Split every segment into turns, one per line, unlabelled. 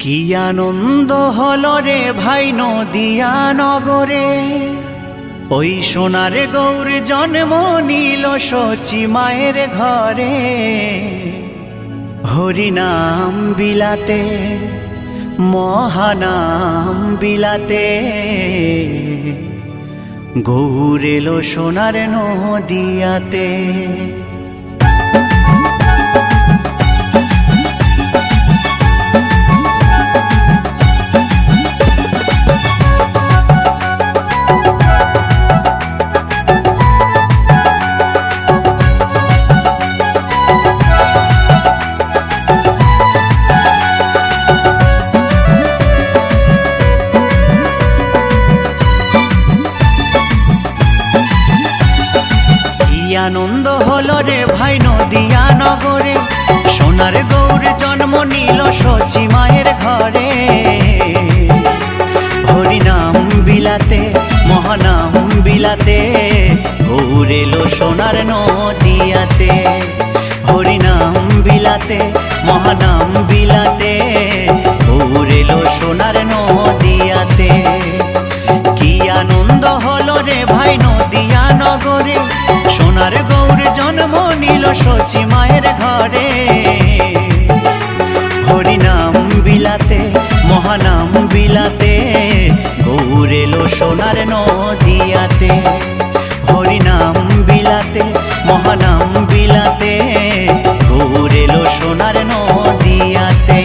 কি আনন্দ হলো রে ভাই নদিয়া নগরে, ওই সোনার গৌর জন্ম নিল শচী মায়ের ঘরে। হরিনাম বিলাতে মহানাম বিলাতে, গৌর এলো সোনার নদিয়াতে। আনন্দ হলো রে ভাই নদিয়া নগরে, সোনার গৌর জন্ম নিল শচী মায়ের ঘরে। হরিনাম বিলাতে মহানাম বিলাতে, গৌর এলো সোনার নদিয়াতে। হরিনাম বিলাতে মহানাম বিলাতে, গৌর এলো সোনার নদিয়াতে। কি আনন্দ হলো রে ভাই নদিয়া নগরে, সোনার গৌর জন্ম নিল শচী মায়ের ঘরে। হরিনাম বিলাতে মহানাম বিলাতে, গৌর এলো সোনার নদিয়াতে। হরিনাম বিলাতে মহানাম বিলাতে, গৌর এলো সোনার নদিয়াতে।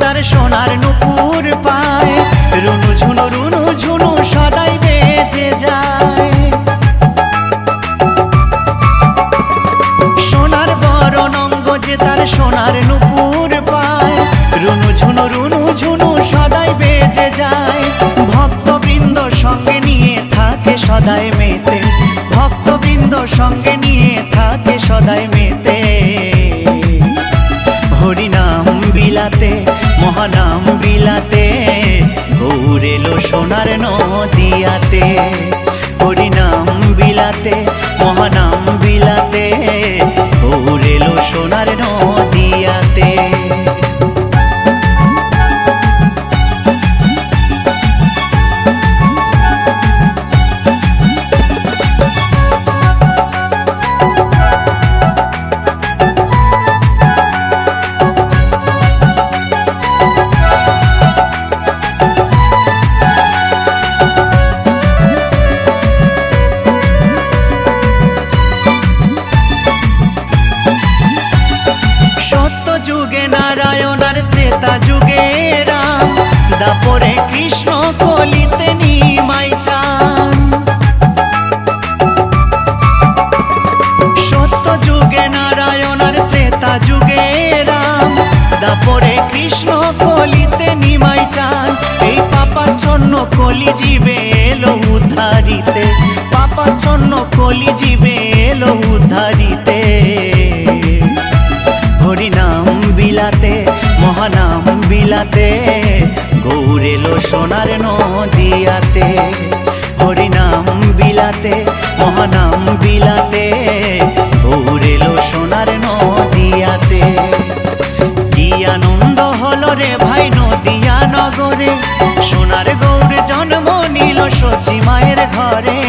তার সোনার নুপুর পায়, রুনু ঝুনু সদাই বেজে যায়। সোনার বরণ অঙ্গ যে তার সোনার নুপুর পায়, রুনু ঝুনু সদাই বেজে যায়। ভক্তবৃন্দ সঙ্গে নিয়ে থাকে সদাই মেতে, ভক্তবৃন্দ সঙ্গে নিয়ে থাকে সদাই মেতে। হরিনাম বিলাতে মহানাম বিলাতে, গৌর এলো সোনার নদিয়াতে। হরিনাম বিলাতে মহানাম বিলাতে, গৌর এলো সোনার নদিয়াতে। যুগে নারায়ণ আর ত্রেতা যুগে রাম, দাপরে কৃষ্ণ কলিতে নিমাই চান। সত্য যুগে নারায়ণ আর ত্রেতা যুগে রাম, দাপরে কৃষ্ণ কলিতে নিমাই চান। এই পাপাচ্ছন্ন কলি জীবে এলো উদ্ধারিতে, পাপাচ্ছন্ন কলি জীবে এলো উদ্ধারিতে। হরিনাম বিলাতে মহানাম বিলাতে, গৌর এলো সোনার নদিয়াতে। হরিনাম বিলাতে মহানাম বিলাতে, গৌর এলো সোনার নদিয়াতে। কি আনন্দ হলো রে ভাই নদিয়া নগরে, সোনার গৌর জন্ম নিল শচী মায়ের ঘরে।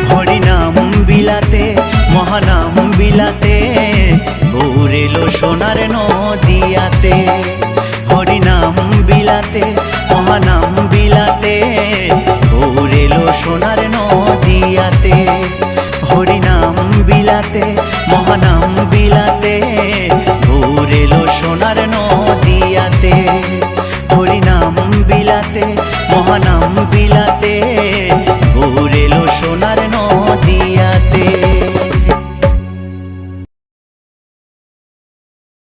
হরিনাম বিলাতে মহানাম বিলাতে, গৌর এলো সোনার নদী।